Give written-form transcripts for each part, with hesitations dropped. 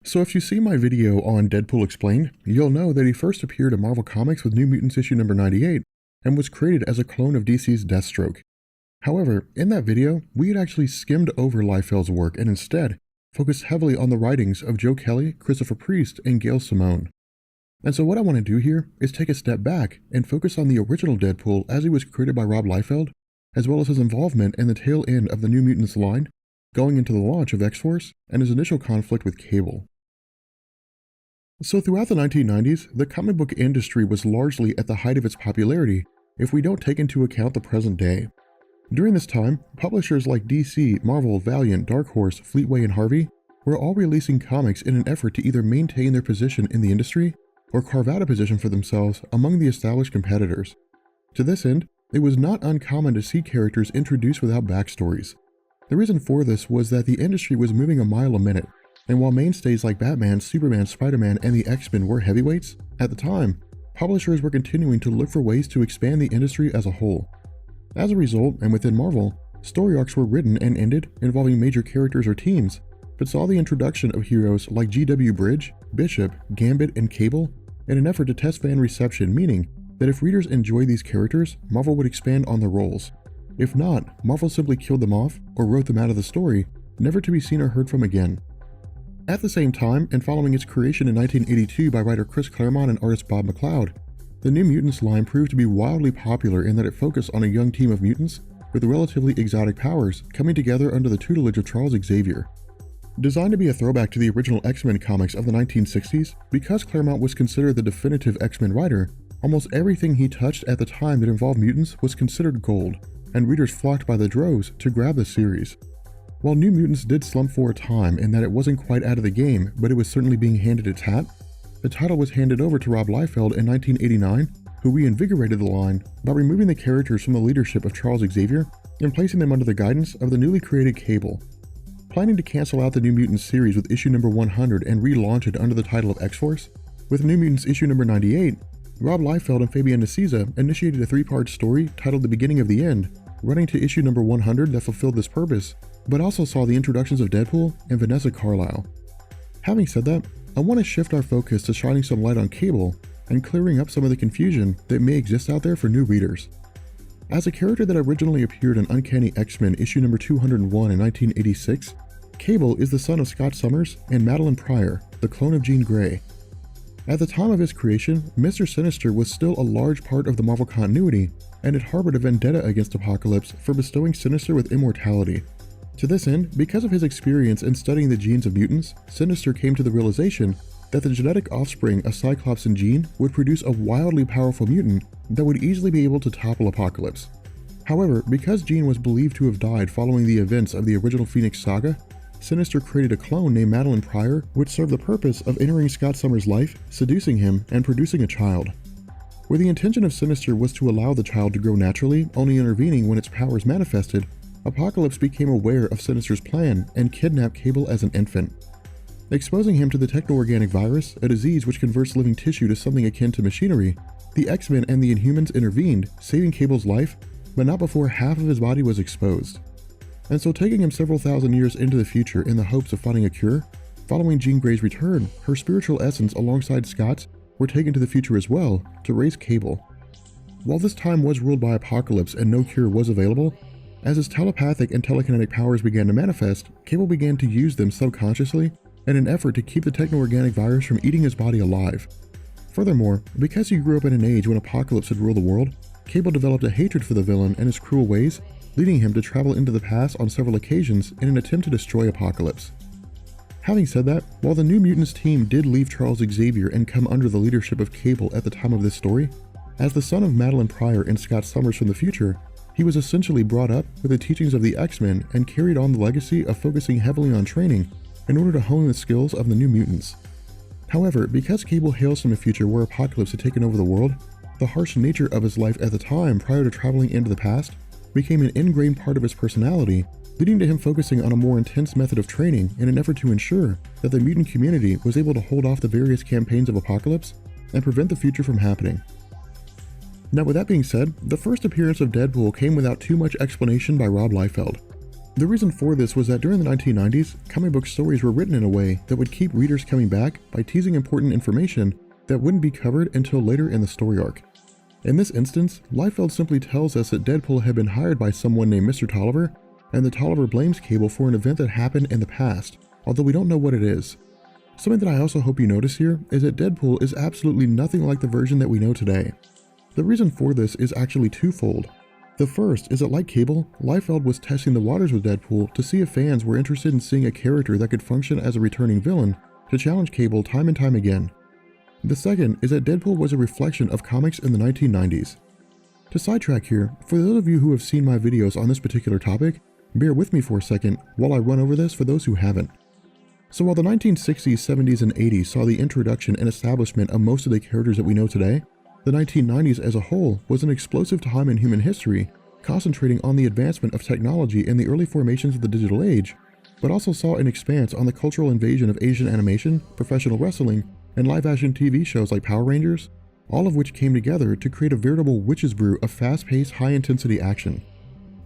So if you see my video on Deadpool Explained, you'll know that he first appeared in Marvel Comics with New Mutants issue number 98 and was created as a clone of DC's Deathstroke. However, in that video, we had actually skimmed over Liefeld's work and instead focused heavily on the writings of Joe Kelly, Christopher Priest, and Gail Simone. And so what I want to do here is take a step back and focus on the original Deadpool as he was created by Rob Liefeld, as well as his involvement in the tail end of the New Mutants line, going into the launch of XForce and his initial conflict with Cable. So throughout the 1990s, the comic book industry was largely at the height of its popularity if we don't take into account the present day. During this time, publishers like DC, Marvel, Valiant, Dark Horse, Fleetway, and Harvey were all releasing comics in an effort to either maintain their position in the industry or carve out a position for themselves among the established competitors. To this end, it was not uncommon to see characters introduced without backstories. The reason for this was that the industry was moving a mile a minute, and while mainstays like Batman, Superman, Spider-Man, and the X-Men were heavyweights, at the time, publishers were continuing to look for ways to expand the industry as a whole. As a result, and within Marvel, story arcs were written and ended involving major characters or teams, but saw the introduction of heroes like G.W. Bridge, Bishop, Gambit, and Cable in an effort to test fan reception, meaning that if readers enjoy these characters, Marvel would expand on their roles. If not, Marvel simply killed them off or wrote them out of the story, never to be seen or heard from again. At the same time, and following its creation in 1982 by writer Chris Claremont and artist Bob McLeod, the New Mutants line proved to be wildly popular in that it focused on a young team of mutants with relatively exotic powers coming together under the tutelage of Charles Xavier. Designed to be a throwback to the original X-Men comics of the 1960s, because Claremont was considered the definitive X-Men writer, almost everything he touched at the time that involved mutants was considered gold, and readers flocked by the droves to grab the series. While New Mutants did slump for a time in that it wasn't quite out of the game, but it was certainly being handed its hat, the title was handed over to Rob Liefeld in 1989, who reinvigorated the line by removing the characters from the leadership of Charles Xavier and placing them under the guidance of the newly created Cable. Planning to cancel out the New Mutants series with issue number 100 and relaunch it under the title of X-Force, with New Mutants issue number 98, Rob Liefeld and Fabian Nicieza initiated a three-part story titled The Beginning of the End, running to issue number 100 that fulfilled this purpose, but also saw the introductions of Deadpool and Vanessa Carlisle. Having said that, I want to shift our focus to shining some light on Cable and clearing up some of the confusion that may exist out there for new readers. As a character that originally appeared in Uncanny X-Men issue number 201 in 1986, Cable is the son of Scott Summers and Madeline Pryor, the clone of Jean Grey. At the time of his creation, Mr. Sinister was still a large part of the Marvel continuity and had harbored a vendetta against Apocalypse for bestowing Sinister with immortality. To this end, because of his experience in studying the genes of mutants, Sinister came to the realization that the genetic offspring of Cyclops and Jean would produce a wildly powerful mutant that would easily be able to topple Apocalypse. However, because Jean was believed to have died following the events of the original Phoenix Saga, Sinister created a clone named Madeline Pryor, which served the purpose of entering Scott Summers' life, seducing him, and producing a child. Where the intention of Sinister was to allow the child to grow naturally, only intervening when its powers manifested, Apocalypse became aware of Sinister's plan and kidnapped Cable as an infant. Exposing him to the techno-organic virus, a disease which converts living tissue to something akin to machinery, the X-Men and the Inhumans intervened, saving Cable's life, but not before half of his body was exposed. And so taking him several thousand years into the future in the hopes of finding a cure, following Jean Grey's return, her spiritual essence alongside Scott's were taken to the future as well to raise Cable. While this time was ruled by Apocalypse and no cure was available, as his telepathic and telekinetic powers began to manifest, Cable began to use them subconsciously in an effort to keep the techno-organic virus from eating his body alive. Furthermore, because he grew up in an age when Apocalypse had ruled the world, Cable developed a hatred for the villain and his cruel ways, leading him to travel into the past on several occasions in an attempt to destroy Apocalypse. Having said that, while the New Mutants team did leave Charles Xavier and come under the leadership of Cable at the time of this story, as the son of Madeline Pryor and Scott Summers from the future, he was essentially brought up with the teachings of the X-Men and carried on the legacy of focusing heavily on training in order to hone the skills of the New Mutants. However, because Cable hails from a future where Apocalypse had taken over the world, the harsh nature of his life at the time prior to traveling into the past became an ingrained part of his personality, leading to him focusing on a more intense method of training in an effort to ensure that the mutant community was able to hold off the various campaigns of Apocalypse and prevent the future from happening. Now with that being said, the first appearance of Deadpool came without too much explanation by Rob Liefeld. The reason for this was that during the 1990s, comic book stories were written in a way that would keep readers coming back by teasing important information that wouldn't be covered until later in the story arc. In this instance, Liefeld simply tells us that Deadpool had been hired by someone named Mr. Tolliver, and that Tolliver blames Cable for an event that happened in the past, although we don't know what it is. Something that I also hope you notice here is that Deadpool is absolutely nothing like the version that we know today. The reason for this is actually twofold. The first is that, like Cable, Liefeld was testing the waters with Deadpool to see if fans were interested in seeing a character that could function as a returning villain to challenge Cable time and time again. The second is that Deadpool was a reflection of comics in the 1990s. To sidetrack here, for those of you who have seen my videos on this particular topic, bear with me for a second while I run over this for those who haven't. So while the 1960s, 70s, and 80s saw the introduction and establishment of most of the characters that we know today, the 1990s as a whole was an explosive time in human history, concentrating on the advancement of technology and the early formations of the digital age, but also saw an expanse on the cultural invasion of Asian animation, professional wrestling, and live-action TV shows like Power Rangers, all of which came together to create a veritable witch's brew of fast-paced, high-intensity action.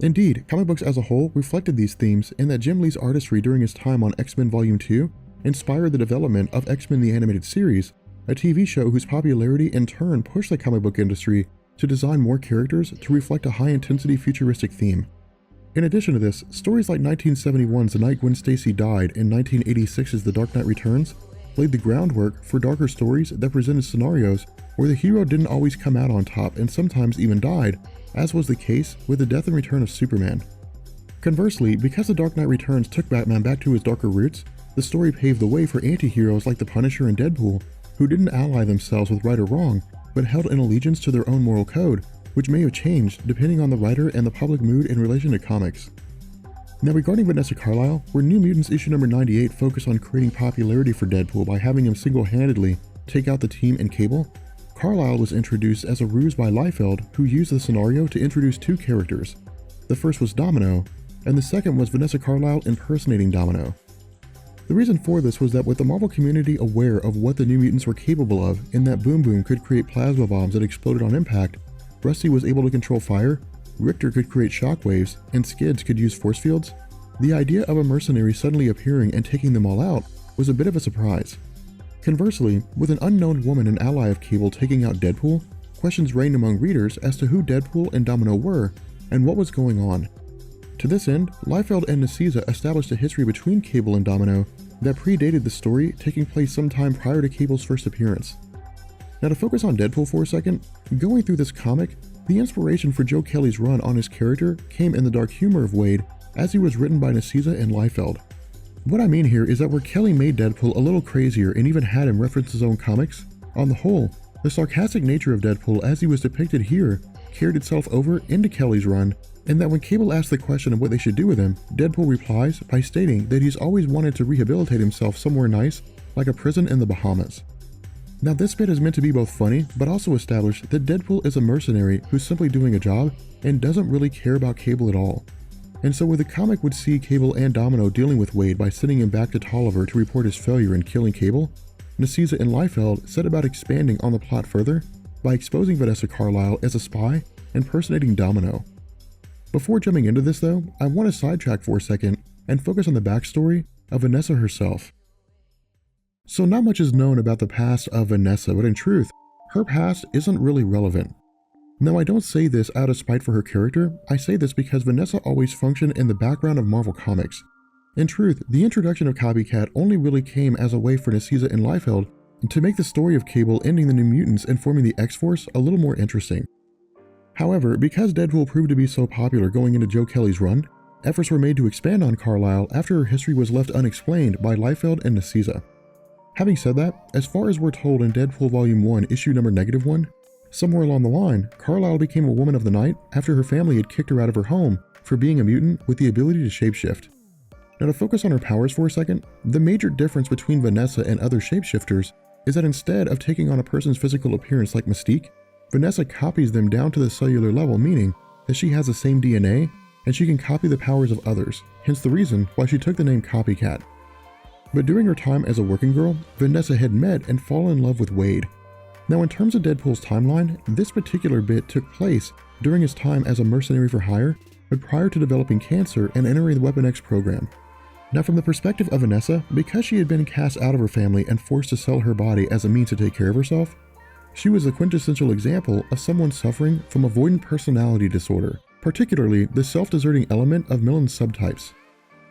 Indeed, comic books as a whole reflected these themes in that Jim Lee's artistry during his time on X-Men Volume 2 inspired the development of X-Men the Animated Series, a TV show whose popularity in turn pushed the comic book industry to design more characters to reflect a high-intensity futuristic theme. In addition to this, stories like 1971's The Night Gwen Stacy Died and 1986's The Dark Knight Returns laid the groundwork for darker stories that presented scenarios where the hero didn't always come out on top and sometimes even died, as was the case with the death and return of Superman. Conversely, because The Dark Knight Returns took Batman back to his darker roots, the story paved the way for anti-heroes like the Punisher and Deadpool, who didn't ally themselves with right or wrong, but held an allegiance to their own moral code, which may have changed depending on the writer and the public mood in relation to comics. Now regarding Vanessa Carlyle, where New Mutants issue number 98 focused on creating popularity for Deadpool by having him single-handedly take out the team and Cable, Carlyle was introduced as a ruse by Liefeld, who used the scenario to introduce two characters. The first was Domino, and the second was Vanessa Carlyle impersonating Domino. The reason for this was that with the Marvel community aware of what the New Mutants were capable of, in that Boom Boom could create plasma bombs that exploded on impact, Rusty was able to control fire, Richter could create shockwaves, and Skids could use force fields, the idea of a mercenary suddenly appearing and taking them all out was a bit of a surprise. Conversely, with an unknown woman and ally of Cable taking out Deadpool, questions reigned among readers as to who Deadpool and Domino were and what was going on. To this end, Liefeld and Nicieza established a history between Cable and Domino that predated the story, taking place sometime prior to Cable's first appearance. Now to focus on Deadpool for a second, going through this comic, the inspiration for Joe Kelly's run on his character came in the dark humor of Wade, as he was written by Nicieza and Liefeld. What I mean here is that where Kelly made Deadpool a little crazier and even had him reference his own comics, on the whole, the sarcastic nature of Deadpool as he was depicted here carried itself over into Kelly's run, and that when Cable asks the question of what they should do with him, Deadpool replies by stating that he's always wanted to rehabilitate himself somewhere nice, like a prison in the Bahamas. Now this bit is meant to be both funny, but also establish that Deadpool is a mercenary who's simply doing a job and doesn't really care about Cable at all. And so where the comic would see Cable and Domino dealing with Wade by sending him back to Tolliver to report his failure in killing Cable, Nicieza and Liefeld set about expanding on the plot further by exposing Vanessa Carlyle as a spy impersonating Domino. Before jumping into this though, I want to sidetrack for a second and focus on the backstory of Vanessa herself. So not much is known about the past of Vanessa, but in truth, her past isn't really relevant. Now I don't say this out of spite for her character, I say this because Vanessa always functioned in the background of Marvel Comics. In truth, the introduction of Copycat only really came as a way for Nicieza and Liefeld to make the story of Cable ending the New Mutants and forming the X-Force a little more interesting. However, because Deadpool proved to be so popular going into Joe Kelly's run, efforts were made to expand on Carlyle after her history was left unexplained by Liefeld and Nicieza. Having said that, as far as we're told in Deadpool Volume 1, issue number -1, somewhere along the line, Carlyle became a woman of the night after her family had kicked her out of her home for being a mutant with the ability to shapeshift. Now to focus on her powers for a second, the major difference between Vanessa and other shapeshifters is that instead of taking on a person's physical appearance like Mystique, Vanessa copies them down to the cellular level, meaning that she has the same DNA and she can copy the powers of others, hence the reason why she took the name Copycat. But during her time as a working girl, Vanessa had met and fallen in love with Wade. Now in terms of Deadpool's timeline, this particular bit took place during his time as a mercenary for hire, but prior to developing cancer and entering the Weapon X program. Now, from the perspective of Vanessa, because she had been cast out of her family and forced to sell her body as a means to take care of herself, she was a quintessential example of someone suffering from avoidant personality disorder, particularly the self-deserting element of Millen's subtypes.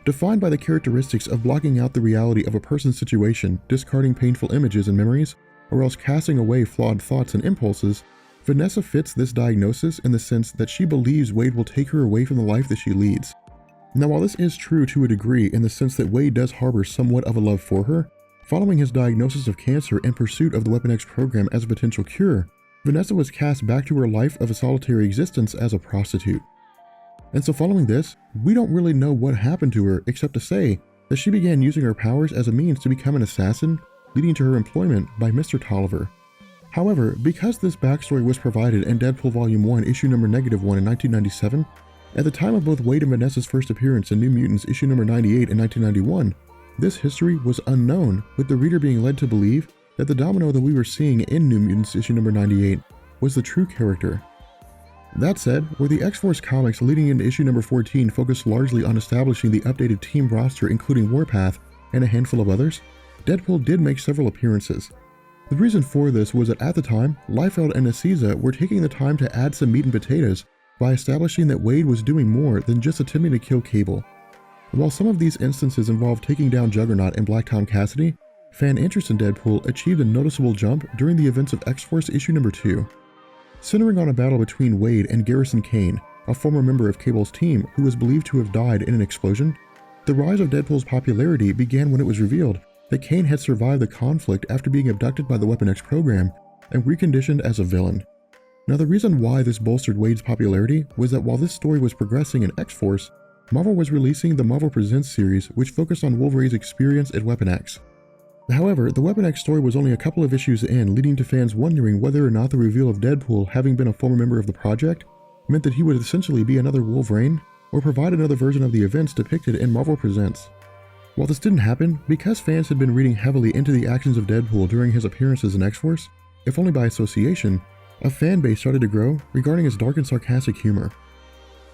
Defined by the characteristics of blocking out the reality of a person's situation, discarding painful images and memories, or else casting away flawed thoughts and impulses, Vanessa fits this diagnosis in the sense that she believes Wade will take her away from the life that she leads. Now, while this is true to a degree in the sense that Wade does harbor somewhat of a love for her, following his diagnosis of cancer and pursuit of the Weapon X program as a potential cure, Vanessa was cast back to her life of a solitary existence as a prostitute. And so following this, we don't really know what happened to her except to say that she began using her powers as a means to become an assassin, leading to her employment by Mr. Tolliver. However, because this backstory was provided in Deadpool Volume 1, issue number -1 in 1997, at the time of both Wade and Vanessa's first appearance in New Mutants issue number 98 in 1991, this history was unknown, with the reader being led to believe that the Domino that we were seeing in New Mutants issue number 98 was the true character. That said, where the X-Force comics leading into issue number 14 focused largely on establishing the updated team roster including Warpath and a handful of others, Deadpool did make several appearances. The reason for this was that at the time, Liefeld and Aziza were taking the time to add some meat and potatoes by establishing that Wade was doing more than just attempting to kill Cable. While some of these instances involved taking down Juggernaut and Black Tom Cassidy, fan interest in Deadpool achieved a noticeable jump during the events of X-Force issue number 2. Centering on a battle between Wade and Garrison Kane, a former member of Cable's team who was believed to have died in an explosion, the rise of Deadpool's popularity began when it was revealed that Kane had survived the conflict after being abducted by the Weapon X program and reconditioned as a villain. Now, the reason why this bolstered Wade's popularity was that while this story was progressing in X-Force, Marvel was releasing the Marvel Presents series, which focused on Wolverine's experience at Weapon X. However, the Weapon X story was only a couple of issues in, leading to fans wondering whether or not the reveal of Deadpool having been a former member of the project meant that he would essentially be another Wolverine, or provide another version of the events depicted in Marvel Presents. While this didn't happen, because fans had been reading heavily into the actions of Deadpool during his appearances in X-Force, if only by association, a fan base started to grow regarding his dark and sarcastic humor.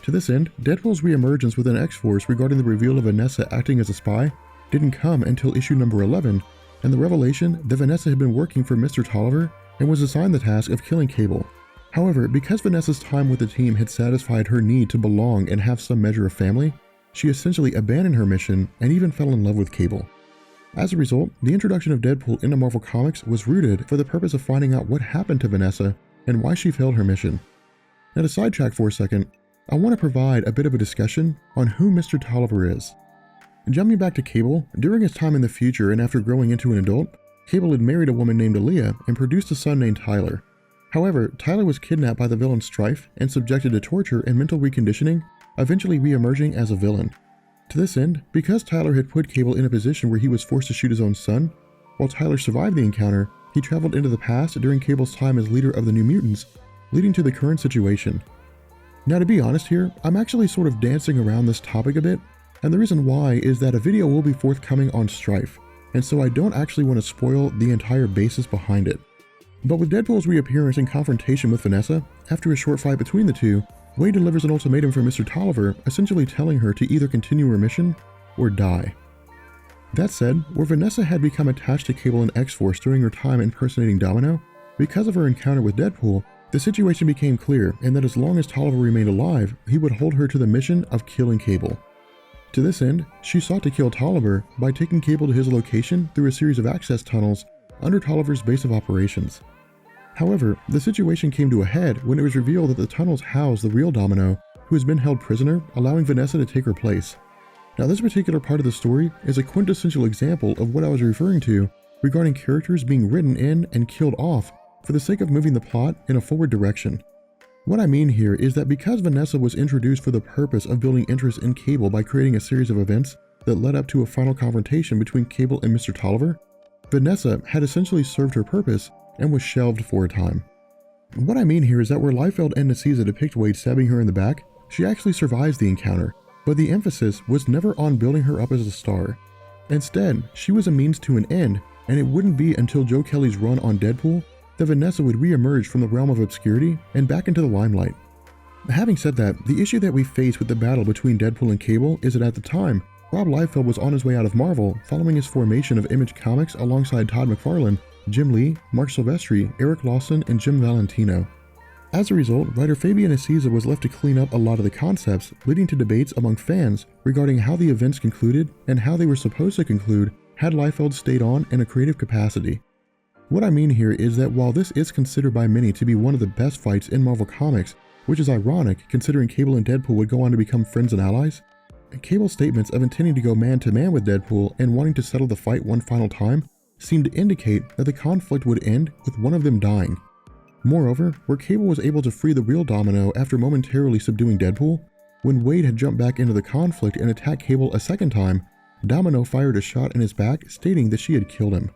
To this end, Deadpool's reemergence within X-Force regarding the reveal of Vanessa acting as a spy didn't come until issue number 11, and the revelation that Vanessa had been working for Mr. Tolliver and was assigned the task of killing Cable. However, because Vanessa's time with the team had satisfied her need to belong and have some measure of family, she essentially abandoned her mission and even fell in love with Cable. As a result, the introduction of Deadpool into Marvel Comics was rooted for the purpose of finding out what happened to Vanessa and why she failed her mission. Now, to sidetrack for a second, I want to provide a bit of a discussion on who Mr. Tolliver is. Jumping back to Cable, during his time in the future and after growing into an adult, Cable had married a woman named Aaliyah and produced a son named Tyler. However, Tyler was kidnapped by the villain Strife and subjected to torture and mental reconditioning, eventually re-emerging as a villain. To this end, because Tyler had put Cable in a position where he was forced to shoot his own son, while Tyler survived the encounter, he traveled into the past during Cable's time as leader of the New Mutants, leading to the current situation. Now, to be honest here, I'm actually sort of dancing around this topic a bit, and the reason why is that a video will be forthcoming on Strife, and so I don't actually want to spoil the entire basis behind it. But with Deadpool's reappearance and confrontation with Vanessa, after a short fight between the two, Wade delivers an ultimatum for Mr. Tolliver, essentially telling her to either continue her mission or die. That said, where Vanessa had become attached to Cable and X-Force during her time impersonating Domino, because of her encounter with Deadpool, the situation became clear, and that as long as Tolliver remained alive, he would hold her to the mission of killing Cable. To this end, she sought to kill Tolliver by taking Cable to his location through a series of access tunnels under Tolliver's base of operations. However, the situation came to a head when it was revealed that the tunnels housed the real Domino, who has been held prisoner, allowing Vanessa to take her place. Now, this particular part of the story is a quintessential example of what I was referring to regarding characters being written in and killed off for the sake of moving the plot in a forward direction. What I mean here is that because Vanessa was introduced for the purpose of building interest in Cable by creating a series of events that led up to a final confrontation between Cable and Mr. Tolliver, Vanessa had essentially served her purpose and was shelved for a time. What I mean here is that where Liefeld and Aziza depict Wade stabbing her in the back, she actually survives the encounter, but the emphasis was never on building her up as a star. Instead, she was a means to an end, and it wouldn't be until Joe Kelly's run on Deadpool that Vanessa would re-emerge from the realm of obscurity and back into the limelight. Having said that, the issue that we face with the battle between Deadpool and Cable is that at the time, Rob Liefeld was on his way out of Marvel following his formation of Image Comics alongside Todd McFarlane, Jim Lee, Mark Silvestri, Eric Lawson, and Jim Valentino. As a result, writer Fabian Nicieza was left to clean up a lot of the concepts, leading to debates among fans regarding how the events concluded and how they were supposed to conclude had Liefeld stayed on in a creative capacity. What I mean here is that while this is considered by many to be one of the best fights in Marvel Comics, which is ironic considering Cable and Deadpool would go on to become friends and allies, Cable's statements of intending to go man-to-man with Deadpool and wanting to settle the fight one final time seemed to indicate that the conflict would end with one of them dying. Moreover, where Cable was able to free the real Domino after momentarily subduing Deadpool, when Wade had jumped back into the conflict and attacked Cable a second time, Domino fired a shot in his back stating that she had killed him.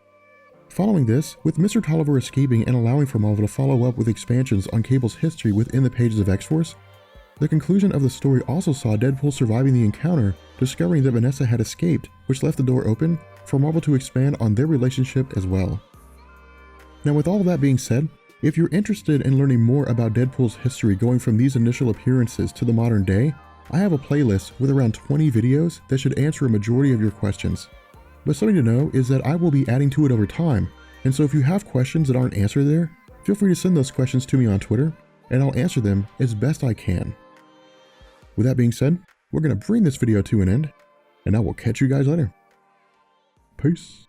Following this, with Mr. Tolliver escaping and allowing for Marvel to follow up with expansions on Cable's history within the pages of XForce, the conclusion of the story also saw Deadpool surviving the encounter, discovering that Vanessa had escaped, which left the door open for Marvel to expand on their relationship as well. Now with all of that being said, if you're interested in learning more about Deadpool's history going from these initial appearances to the modern day, I have a playlist with around 20 videos that should answer a majority of your questions. But something to know is that I will be adding to it over time, and so if you have questions that aren't answered there, feel free to send those questions to me on Twitter, and I'll answer them as best I can. With that being said, we're going to bring this video to an end, and I will catch you guys later. Peace.